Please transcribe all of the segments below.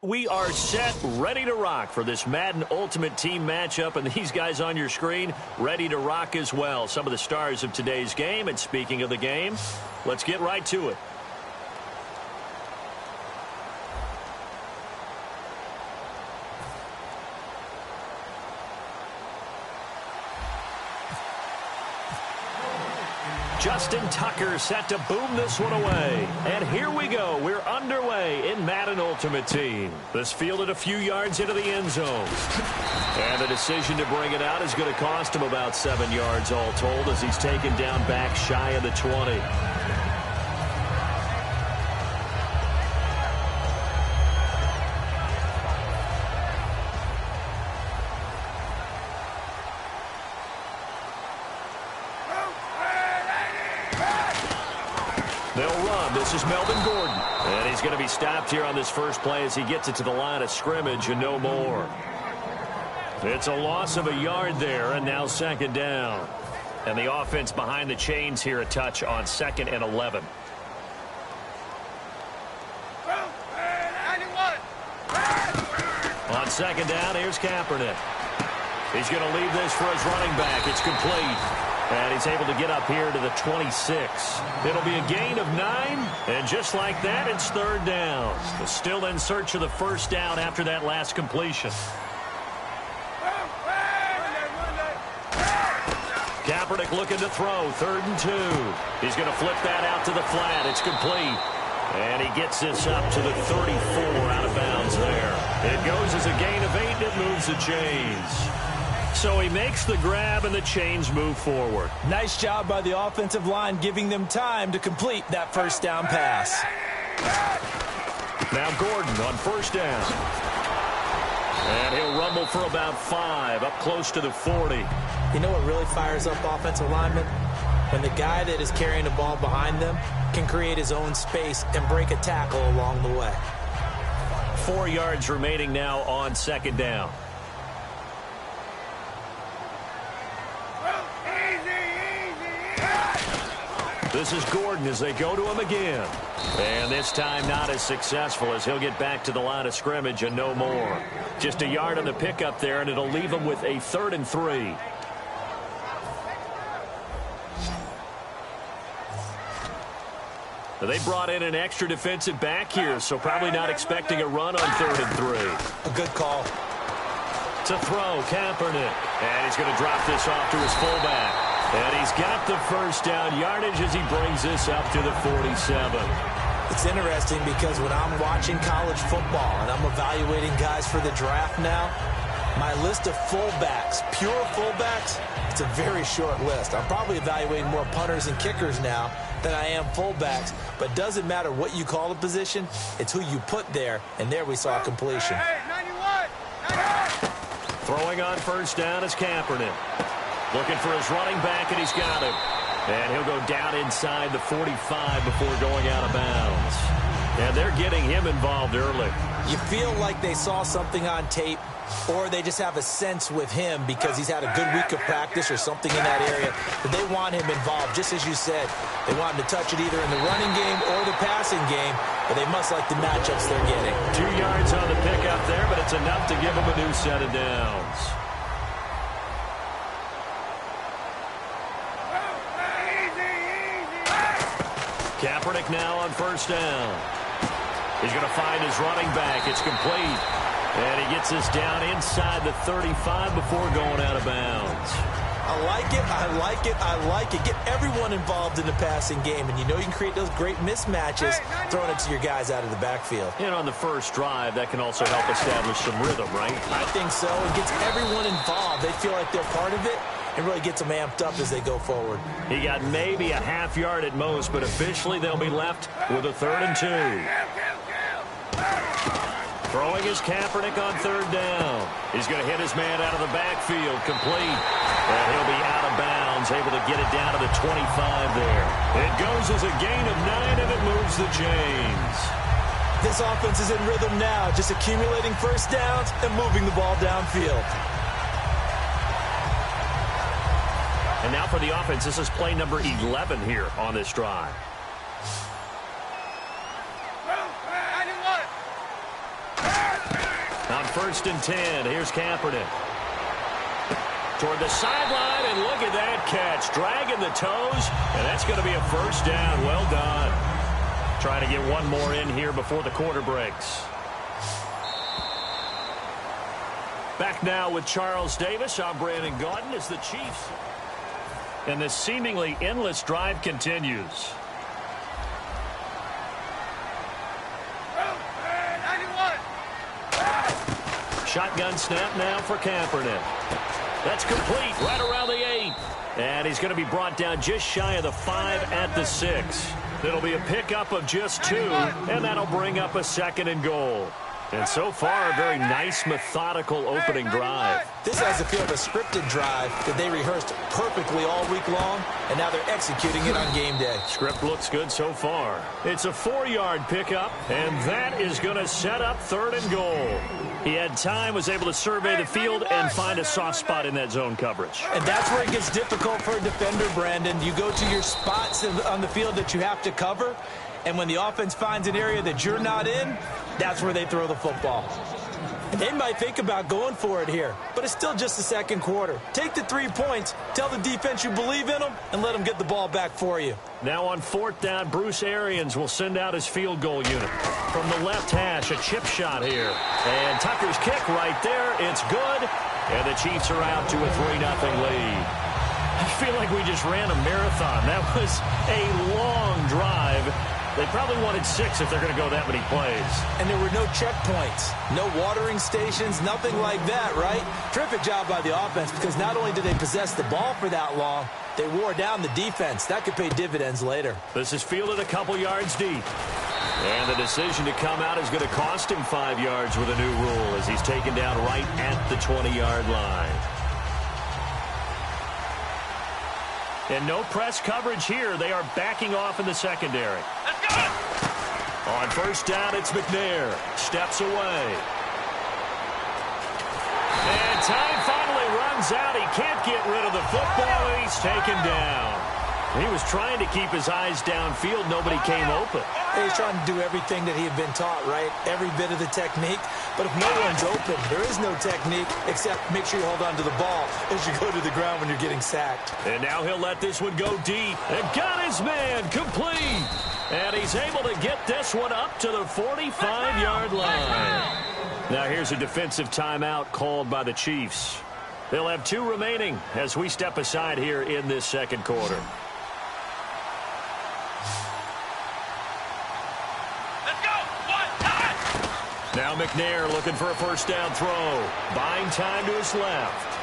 We are set, ready to rock for this Madden Ultimate Team matchup, and these guys on your screen ready to rock as well. Some of the stars of today's game, and speaking of the game, let's get right to it. Justin Tucker set to boom this one away. And here we go. We're underway in Madden Ultimate Team. This fielded a few yards into the end zone. And the decision to bring it out is going to cost him about 7 yards all told as he's taken down back shy of the 20. They'll run. This is Melvin Gordon. And he's going to be stopped here on this first play as he gets it to the line of scrimmage and no more. It's a loss of a yard there, and now second down. And the offense behind the chains here a touch on 2nd and 11. On second down, here's Kaepernick. He's going to leave this for his running back. It's complete. And he's able to get up here to the 26. It'll be a gain of 9, and just like that, it's third down. Still in search of the first down after that last completion. Kaepernick looking to throw, 3rd and 2. He's going to flip that out to the flat. It's complete. And he gets this up to the 34 out of bounds there. It goes as a gain of 8, and it moves the chains. So he makes the grab, and the chains move forward. Nice job by the offensive line, giving them time to complete that first down pass. Now Gordon on first down. And he'll rumble for about 5, up close to the 40. You know what really fires up offensive linemen? When the guy that is carrying the ball behind them can create his own space and break a tackle along the way. 4 yards remaining now on second down. This is Gordon as they go to him again. And this time not as successful as he'll get back to the line of scrimmage and no more. Just a yard on the pickup there, and it'll leave him with a 3rd and 3. They brought in an extra defensive back here, so probably not expecting a run on 3rd and 3. A good call. To throw, Kaepernick. And he's going to drop this off to his fullback. And he's got the first down yardage as he brings this up to the 47. It's interesting because when I'm watching college football and I'm evaluating guys for the draft now, my list of fullbacks, pure fullbacks, it's a very short list. I'm probably evaluating more punters and kickers now than I am fullbacks, but it doesn't matter what you call a position, it's who you put there, and there we saw completion. Throwing on first down is Kaepernick. Looking for his running back, and he's got him. And he'll go down inside the 45 before going out of bounds. And they're getting him involved early. You feel like they saw something on tape, or they just have a sense with him because he's had a good week of practice or something in that area, that they want him involved. Just as you said, they want him to touch it either in the running game or the passing game, but they must like the matchups they're getting. 2 yards on the pickup there, but it's enough to give him a new set of downs. Kaepernick now on first down. He's going to find his running back. It's complete. And he gets this down inside the 35 before going out of bounds. I like it, I like it, I like it. Get everyone involved in the passing game, and you know you can create those great mismatches throwing it to your guys out of the backfield. And on the first drive, that can also help establish some rhythm, right? I think so. It gets everyone involved. They feel like they're part of it. It really gets them amped up as they go forward. He got maybe a half yard at most, but officially they'll be left with a 3rd and 2. Throwing his Kaepernick on 3rd down. He's going to hit his man out of the backfield, complete. And he'll be out of bounds, able to get it down to the 25 there. It goes as a gain of 9, and it moves the chains. This offense is in rhythm now, just accumulating first downs and moving the ball downfield. And now for the offense, this is play number 11 here on this drive. On 1st and 10, here's Kaepernick. Toward the sideline, and look at that catch. Dragging the toes, and that's going to be a first down. Well done. Trying to get one more in here before the quarter breaks. Back now with Charles Davis. I'm Brandon Gaudin as the Chiefs. And this seemingly endless drive continues. Shotgun snap now for Kaepernick. That's complete right around the 8. And he's going to be brought down just shy of the 5 at the 6. It'll be a pickup of just 2, and that'll bring up a 2nd and goal. And so far, a very nice, methodical opening drive. This has the feel of a scripted drive that they rehearsed perfectly all week long, and now they're executing it on game day. Script looks good so far. It's a 4-yard pickup, and that is going to set up 3rd and goal. He had time, was able to survey the field and find a soft spot in that zone coverage. And that's where it gets difficult for a defender, Brandon. You go to your spots on the field that you have to cover, and when the offense finds an area that you're not in, that's where they throw the football. They might think about going for it here, but it's still just the second quarter. Take the 3 points, tell the defense you believe in them, and let them get the ball back for you. Now on fourth down, Bruce Arians will send out his field goal unit. From the left hash, a chip shot here. And Tucker's kick right there. It's good. And the Chiefs are out to a 3-0 lead. I feel like we just ran a marathon. That was a long drive. They probably wanted 6 if they're going to go that many plays. And there were no checkpoints, no watering stations, nothing like that, right? Terrific job by the offense because not only did they possess the ball for that long, they wore down the defense. That could pay dividends later. This is fielded a couple yards deep. And the decision to come out is going to cost him 5 yards with a new rule as he's taken down right at the 20-yard line. And no press coverage here. They are backing off in the secondary. Let's go! On first down, it's McNair. Steps away. And time finally runs out. He can't get rid of the football, and he's taken down. He was trying to keep his eyes downfield. Nobody came open. He's trying to do everything that he had been taught, right? Every bit of the technique. But if no one's open, there is no technique except make sure you hold on to the ball as you go to the ground when you're getting sacked. And now he'll let this one go deep. And got his man complete. And he's able to get this one up to the 45-yard line. Now here's a defensive timeout called by the Chiefs. They'll have 2 remaining as we step aside here in this second quarter. Now McNair looking for a first down throw. Buying time to his left.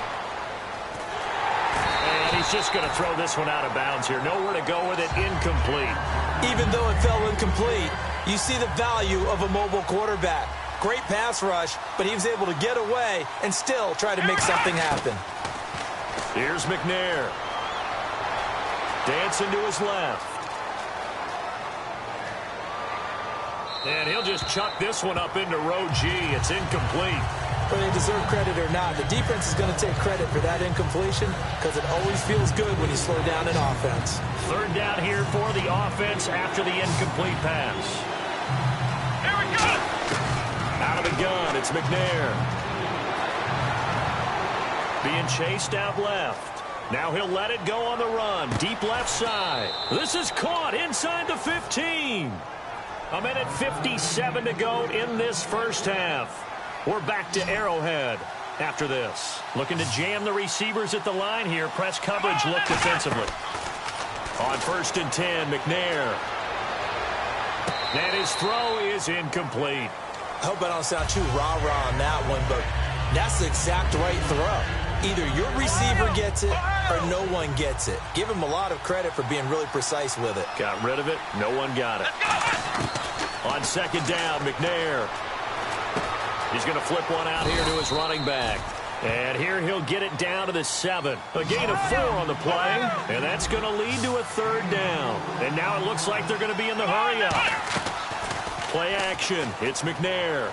And he's just going to throw this one out of bounds here. Nowhere to go with it. Incomplete. Even though it fell incomplete, you see the value of a mobile quarterback. Great pass rush, but he was able to get away and still try to make something happen. Here's McNair. Dancing to his left. And he'll just chuck this one up into row G. It's incomplete. Whether they deserve credit or not, the defense is going to take credit for that incompletion because it always feels good when you slow down an offense. Third down here for the offense after the incomplete pass. Here we go! Out of the gun, it's McNair. Being chased out left. Now he'll let it go on the run. Deep left side. This is caught inside the 15. A minute 57 to go in this first half. We're back to Arrowhead after this. Looking to jam the receivers at the line here. Press coverage look defensively. On first and 10, McNair. And his throw is incomplete. I hope I don't sound too rah-rah on that one, but that's the exact right throw. Either your receiver gets it or no one gets it. Give him a lot of credit for being really precise with it. Got rid of it. No one got it. On second down, McNair. He's going to flip one out here to his running back. And here he'll get it down to the 7. A gain of 4 on the play. And that's going to lead to a third down. And now it looks like they're going to be in the hurry-up. Play action. It's McNair.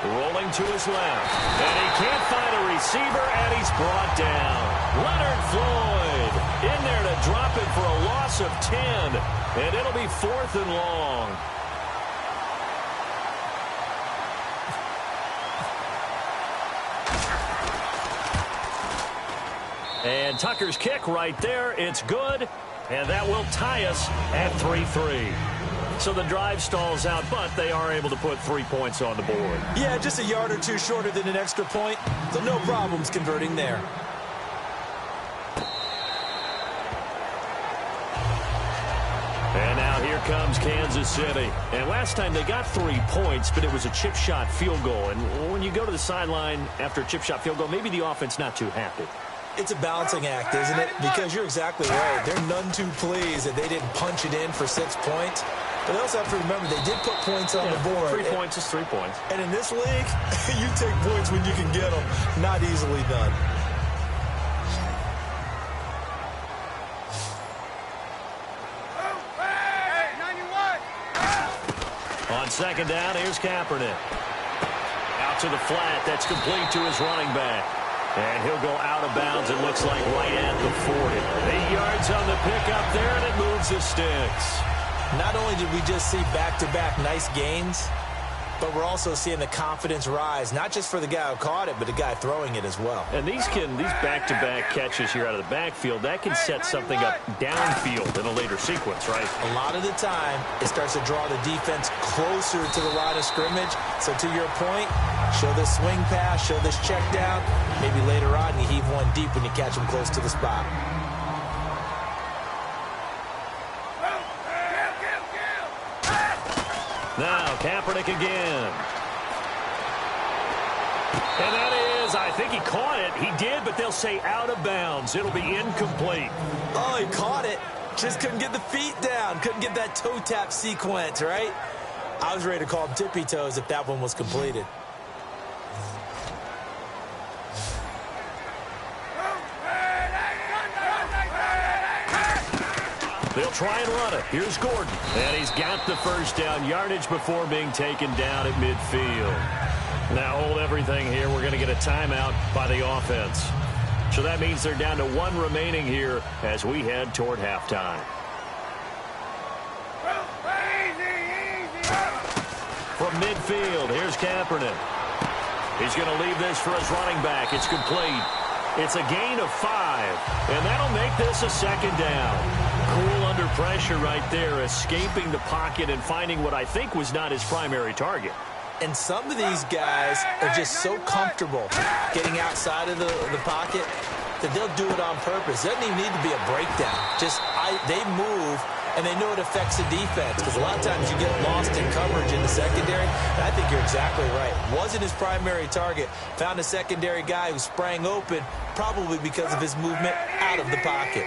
Rolling to his left. And he can't find a receiver, and he's brought down. Leonard Floyd in there to drop it for a loss of 10. And it'll be 4th and long. And Tucker's kick right there. It's good. And that will tie us at 3-3. So the drive stalls out, but they are able to put 3 points on the board. Yeah, just a yard or 2 shorter than an extra point. So no problems converting there. And now here comes Kansas City. And last time they got 3 points, but it was a chip shot field goal. And when you go to the sideline after a chip shot field goal, maybe the offense not too happy. It's a balancing act, isn't it? Because you're exactly right. They're none too pleased that they didn't punch it in for 6 points. But they also have to remember they did put points on the board. 3 points is 3 points. And in this league, you take points when you can get them. Not easily done. On second down, here's Kaepernick. Out to the flat. That's complete to his running back. And he'll go out of bounds, it looks like, right at the 40. 8 yards on the pickup there, and it moves the sticks. Not only did we just see back-to-back nice gains, But we're also seeing the confidence rise, not just for the guy who caught it, but the guy throwing it as well. And these back-to-back catches here out of the backfield, that can set something up downfield in a later sequence, right? A lot of the time, it starts to draw the defense closer to the line of scrimmage. So to your point, show this swing pass, show this check down. Maybe later on you heave one deep when you catch them close to the spot. Now, Kaepernick again. And that is, I think he caught it. He did, but they'll say out of bounds. It'll be incomplete. Oh, he caught it. Just couldn't get the feet down. Couldn't get that toe tap sequence, right? I was ready to call him tippy toes if that one was completed. They'll try and run it. Here's Gordon. And he's got the first down yardage before being taken down at midfield. Now hold everything here. We're going to get a timeout by the offense. So that means they're down to one remaining here as we head toward halftime. From midfield, here's Kaepernick. He's going to leave this for his running back. It's complete. It's a gain of 5, and that'll make this a second down. Cool under pressure right there, escaping the pocket and finding what I think was not his primary target. And some of these guys are just so comfortable getting outside of the pocket that they'll do it on purpose. It doesn't even need to be a breakdown. They move, and they know it affects the defense because a lot of times you get lost in coverage in the secondary. And I think you're exactly right. Wasn't his primary target. Found a secondary guy who sprang open, probably because of his movement out of the pocket.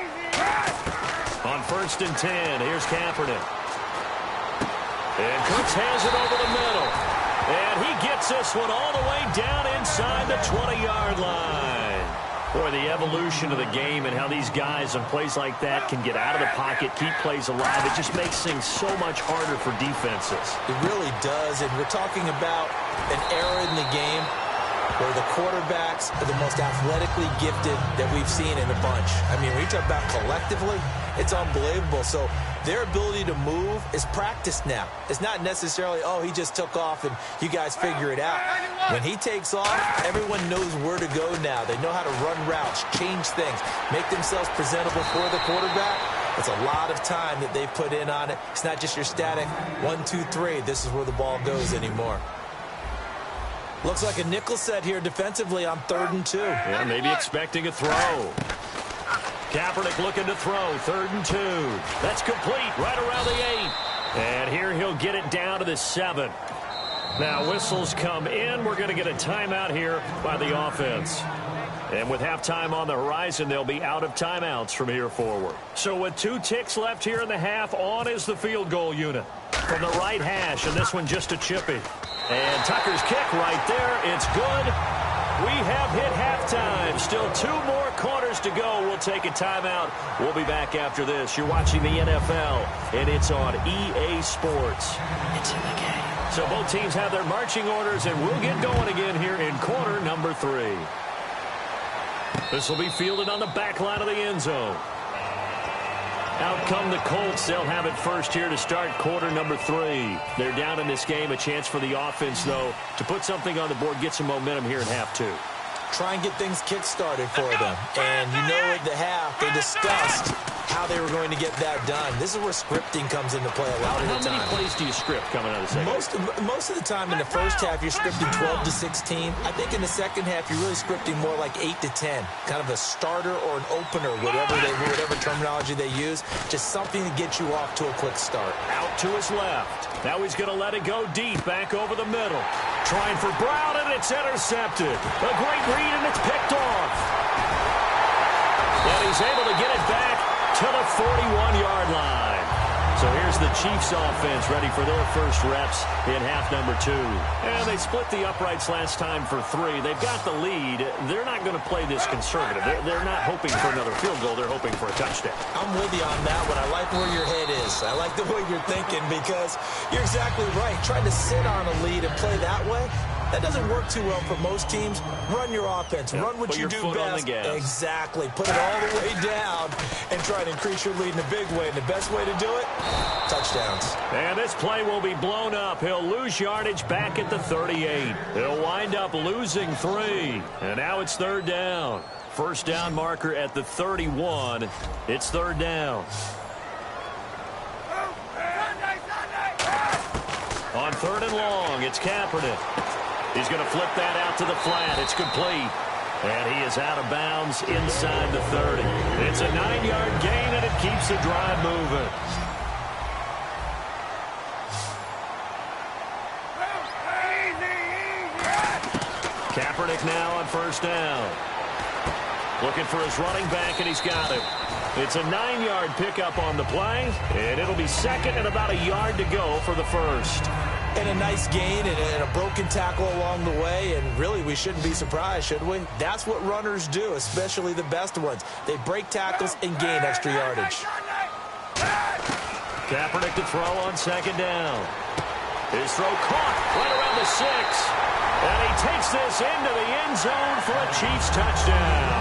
On 1st and 10, here's Kaepernick. And Cooks has it over the middle. And he gets this one all the way down inside the 20-yard line. Boy, the evolution of the game and how these guys on plays like that can get out of the pocket, keep plays alive, it just makes things so much harder for defenses. It really does, and we're talking about an era in the game where the quarterbacks are the most athletically gifted that we've seen in a bunch. I mean, when you talk about collectively, it's unbelievable. So their ability to move is practiced now. It's not necessarily, oh, he just took off and you guys figure it out. When he takes off, everyone knows where to go now. They know how to run routes, change things, make themselves presentable for the quarterback. It's a lot of time that they put in on it. It's not just your static 1, 2, 3. This is where the ball goes anymore. Looks like a nickel set here defensively on 3rd and 2. Yeah, maybe expecting a throw. Kaepernick looking to throw, 3rd and 2. That's complete, right around the 8. And here he'll get it down to the 7. Now whistles come in. We're going to get a timeout here by the offense. And with halftime on the horizon, they'll be out of timeouts from here forward. So with 2 ticks left here in the half, on is the field goal unit. From the right hash, and this one just a chippy. And Tucker's kick right there. It's good. We have hit halftime. Still 2 more quarters to go. We'll take a timeout. We'll be back after this. You're watching the NFL, and it's on EA Sports. It's in the game. So both teams have their marching orders, and we'll get going again here in quarter number 3. This will be fielded on the back line of the end zone. Out come the Colts. They'll have it first here to start quarter number 3. They're down in this game. A chance for the offense, though, to put something on the board, get some momentum here in half 2. Try and get things kick-started for them. And you know at the half, they discussed how they were going to get that done. This is where scripting comes into play a lot of the time. How many plays do you script coming out of the second? Most of the time in the first half, you're scripting 12 to 16. I think in the second half, you're really scripting more like 8 to 10. Kind of a starter or an opener, whatever terminology they use. Just something to get you off to a quick start. Out to his left. Now he's going to let it go deep, back over the middle. Trying for Brown, and it's intercepted. A great read, and it's picked off. And he's able to get it back to the 41-yard line. So here's the Chiefs offense ready for their first reps in half number 2. And they split the uprights last time for 3. They've got the lead. They're not going to play this conservative. They're not hoping for another field goal. They're hoping for a touchdown. I'm with you on that one. I like where your head is. I like the way you're thinking because you're exactly right. Trying to sit on a lead and play that way, That doesn't work too well for most teams. Run your offense. Run what you do best. Exactly. Put it all the way down and try to increase your lead in a big way. And the best way to do it, touchdowns. And this play will be blown up. He'll lose yardage back at the 38. He'll wind up losing 3. And now it's 3rd down. First down marker at the 31. It's 3rd down. On 3rd and long, it's Kaepernick. He's going to flip that out to the flat. It's complete. And he is out of bounds inside the 30. It's a 9-yard gain, and it keeps the drive moving. Kaepernick now on 1st down. Looking for his running back, and he's got it. It's a 9-yard pickup on the play, and it'll be 2nd and about a yard to go for the 1st. And a nice gain and a broken tackle along the way, and really we shouldn't be surprised, should we? That's what runners do, especially the best ones. They break tackles and gain extra yardage. Kaepernick to throw on 2nd down. His throw caught right around the 6. And he takes this into the end zone for a Chiefs touchdown.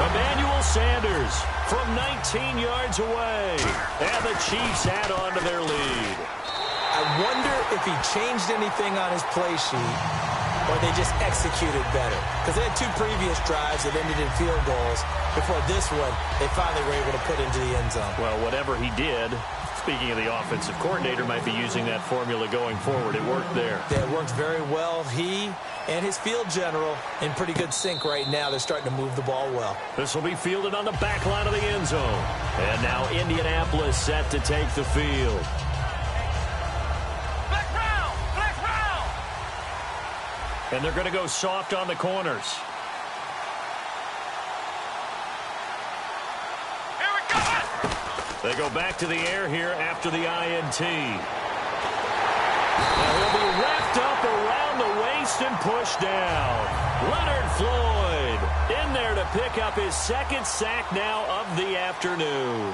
Emmanuel Sanders from 19 yards away. And the Chiefs add on to their lead. I wonder if he changed anything on his play sheet or they just executed better. Because they had 2 previous drives that ended in field goals. Before this one, they finally were able to put into the end zone. Well, whatever he did, speaking of the offensive coordinator, might be using that formula going forward. It worked there. Yeah, it worked very well. He and his field general in pretty good sync right now. They're starting to move the ball well. This will be fielded on the back line of the end zone. And now Indianapolis set to take the field. And they're going to go soft on the corners. Here we go. They go back to the air here after the INT. Now he'll be wrapped up around the waist and pushed down. Leonard Floyd in there to pick up his 2nd sack now of the afternoon.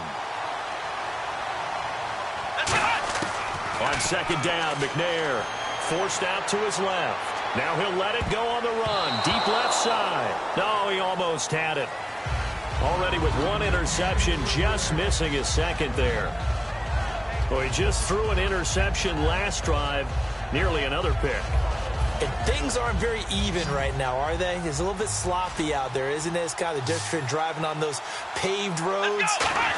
On 2nd down, McNair forced out to his left. Now he'll let it go on the run. Deep left side. No, he almost had it. Already with 1 interception, just missing his 2nd there. Well, he just threw an interception last drive. Nearly another pick. And things aren't very even right now, are they? It's a little bit sloppy out there, isn't it? It's kind of different driving on those paved roads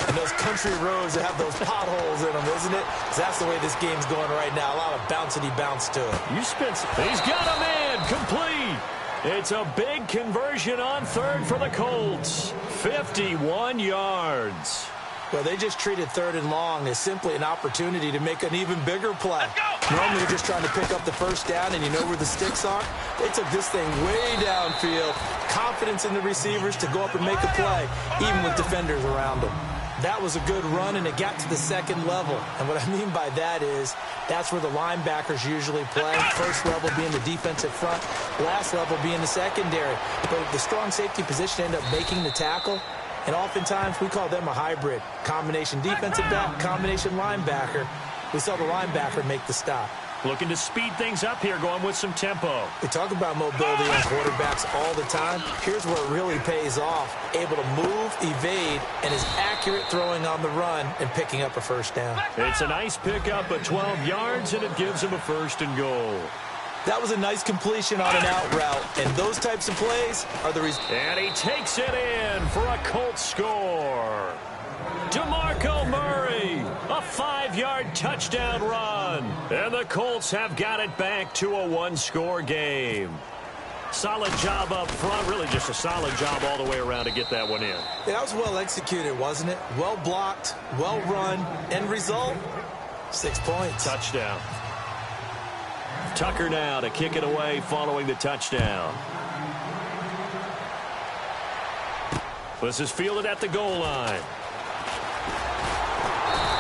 and those country roads that have those potholes in them, isn't it? 'Cause that's the way this game's going right now. A lot of bouncy bounce to it. He's got a man complete. It's a big conversion on 3rd for the Colts. 51 yards. Well, they just treated 3rd and long as simply an opportunity to make an even bigger play. Normally, you're just trying to pick up the 1st down and you know where the sticks are. They took this thing way downfield. Confidence in the receivers to go up and make a play, even with defenders around them. That was a good run, and it got to the 2nd level. And what I mean by that is that's where the linebackers usually play. 1st level being the defensive front, last level being the secondary. But the strong safety position ended up making the tackle. And oftentimes, we call them a hybrid. Combination defensive back, combination linebacker. We saw the linebacker make the stop. Looking to speed things up here, going with some tempo. We talk about mobility on quarterbacks all the time. Here's where it really pays off. Able to move, evade, and is accurate throwing on the run and picking up a 1st down. It's a nice pickup of 12 yards, and it gives him a 1st and goal. That was a nice completion on an out route, and those types of plays are the reason. And he takes it in for a Colts score. DeMarco Murray, a 5-yard touchdown run. And the Colts have got it back to a 1-score game. Solid job up front, really just a solid job all the way around to get that one in. Yeah, that was well executed, wasn't it? Well blocked, well run, end result, 6 points. Touchdown. Tucker now to kick it away following the touchdown. This is fielded at the goal line.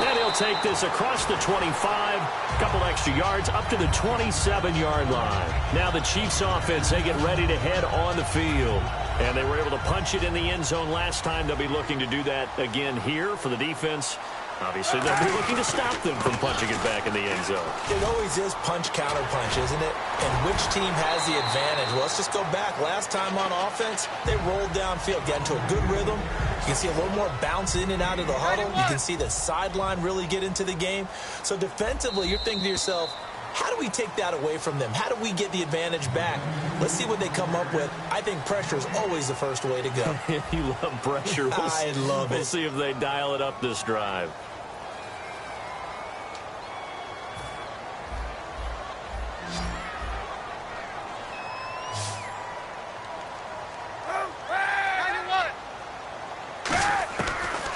And he'll take this across the 25, a couple extra yards, up to the 27-yard line. Now the Chiefs offense, they get ready to head on the field. And they were able to punch it in the end zone last time. They'll be looking to do that again here for the defense. Obviously, they'll be looking to stop them from punching it back in the end zone. It always is punch-counter-punch, isn't it? And which team has the advantage? Well, let's just go back. Last time on offense, they rolled downfield, got into a good rhythm. You can see a little more bounce in and out of the huddle. You can see the sideline really get into the game. So defensively, you're thinking to yourself, how do we take that away from them? How do we get the advantage back? Let's see what they come up with. I think pressure is always the first way to go. You love pressure. I love it. We'll see if they dial it up this drive.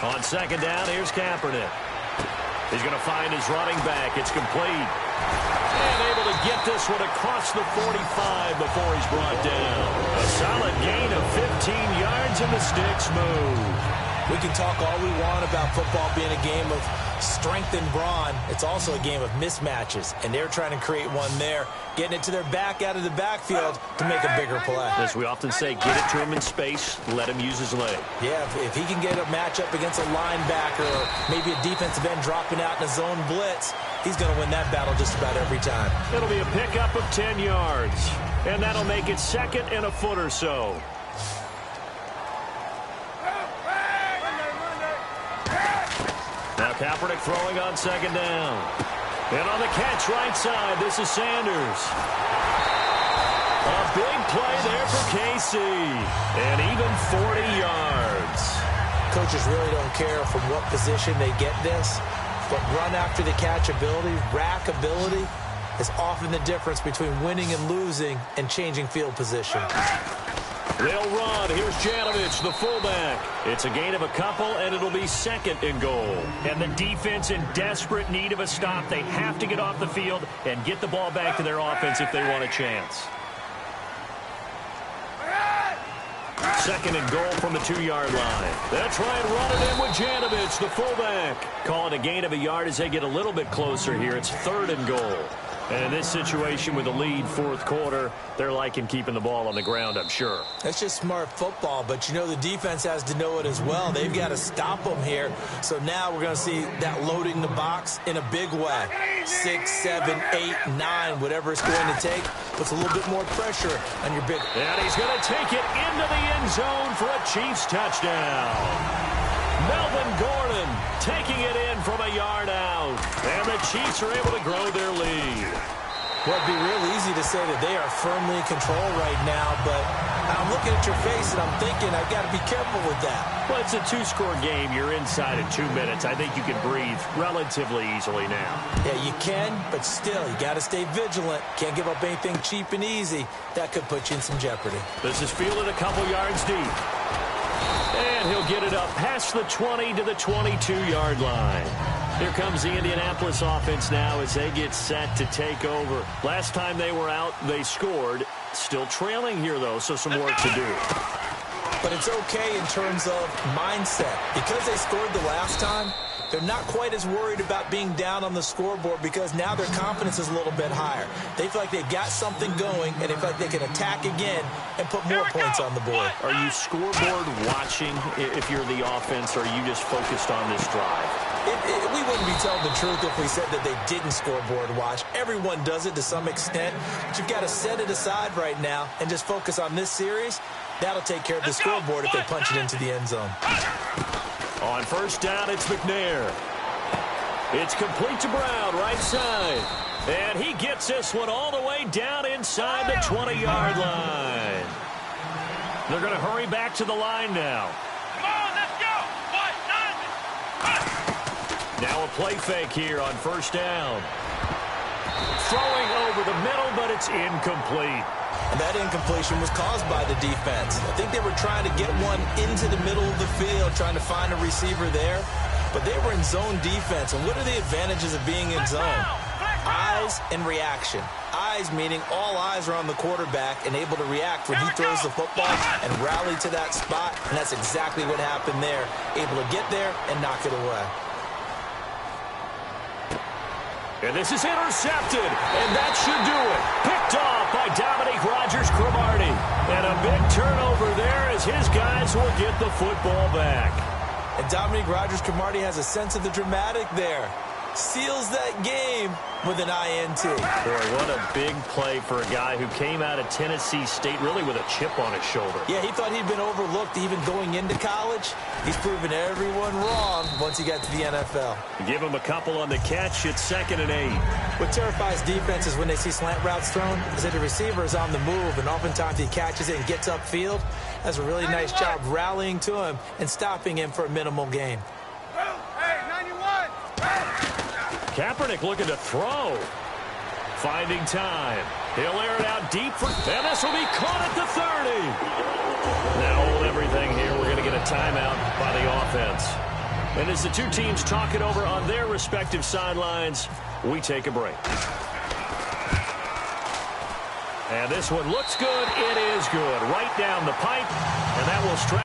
On second down, here's Kaepernick. He's going to find his running back. It's complete. And able to get this one across the 45 before he's brought down. A solid gain of 15 yards, and the sticks move. We can talk all we want about football being a game of strength and brawn. It's also a game of mismatches, and they're trying to create one there, getting it to their back out of the backfield to make a bigger play. As we often say, get it to him in space, let him use his leg. Yeah, if he can get a matchup against a linebacker or maybe a defensive end dropping out in a zone blitz, he's going to win that battle just about every time. It'll be a pickup of 10 yards, and that'll make it second and a foot or so. Now Kaepernick throwing on second down. And on the catch right side, this is Sanders. A big play there for Casey. And even 40 yards. Coaches really don't care from what position they get this, but run after the catch ability, rack ability, is often the difference between winning and losing and changing field position. They'll run. Here's Janovich, the fullback. It's a gain of a couple, and it'll be second and goal. And the defense in desperate need of a stop. They have to get off the field and get the ball back to their offense if they want a chance. Second and goal from the 2-yard line. That's right, running in with Janovich, the fullback. Calling a gain of a yard as they get a little bit closer here. It's third and goal. And in this situation with the lead fourth quarter, they're liking keeping the ball on the ground, I'm sure. That's just smart football, but you know the defense has to know it as well. They've got to stop them here. So now we're going to see that loading the box in a big way. 6, 7, 8, 9, whatever it's going to take, puts a little bit more pressure on your big. And he's going to take it into the end zone for a Chiefs touchdown. Melvin Gordon taking it in from a yard out. And the Chiefs are able to grow their lead. Well, it'd be real easy to say that they are firmly in control right now, but I'm looking at your face and I'm thinking I've got to be careful with that. Well, it's a 2-score game. You're inside in 2 minutes. I think you can breathe relatively easily now. Yeah, you can, but still, you got to stay vigilant. Can't give up anything cheap and easy. That could put you in some jeopardy. This is fielded a couple yards deep. And he'll get it up past the 20 to the 22-yard line. Here comes the Indianapolis offense now as they get set to take over. Last time they were out, they scored. Still trailing here, though, so some work to do. But it's okay in terms of mindset. Because they scored the last time, they're not quite as worried about being down on the scoreboard because now their confidence is a little bit higher. They feel like they've got something going, and they feel like they can attack again and put more points on the board. Are you scoreboard watching if you're the offense, or are you just focused on this drive? We wouldn't be telling the truth if we said that they didn't scoreboard watch. Everyone does it to some extent, but you've got to set it aside right now and just focus on this series. That'll take care of the scoreboard if they punch it into the end zone. On first down, it's McNair. It's complete to Brown, right side. And he gets this one all the way down inside the 20-yard line. They're going to hurry back to the line now. Come on, let's go. Now a play fake here on first down. Throwing over the middle, but it's incomplete. And that incompletion was caused by the defense. I think they were trying to get one into the middle of the field, trying to find a receiver there. But they were in zone defense. And what are the advantages of being in zone? Eyes and reaction. Eyes meaning all eyes are on the quarterback and able to react when he throws the football and rally to that spot. And that's exactly what happened there. Able to get there and knock it away. And this is intercepted, and that should do it. Picked off by Dominique Rodgers-Cromartie. And a big turnover there as his guys will get the football back. And Dominique Rodgers-Cromartie has a sense of the dramatic there. Seals that game with an INT. Boy, what a big play for a guy who came out of Tennessee State really with a chip on his shoulder. Yeah, he thought he'd been overlooked even going into college. He's proven everyone wrong once he got to the NFL. Give him a couple on the catch. It's 2nd and 8. What terrifies defenses when they see slant routes thrown is that the receiver is on the move, and oftentimes he catches it and gets upfield. That's a really nice job rallying to him and stopping him for a minimal gain. Kaepernick looking to throw. Finding time. He'll air it out deep for, and this will be caught at the 30. Now hold everything here. We're going to get a timeout by the offense. And as the two teams talk it over on their respective sidelines, we take a break. And this one looks good. It is good. Right down the pipe. And that will strike.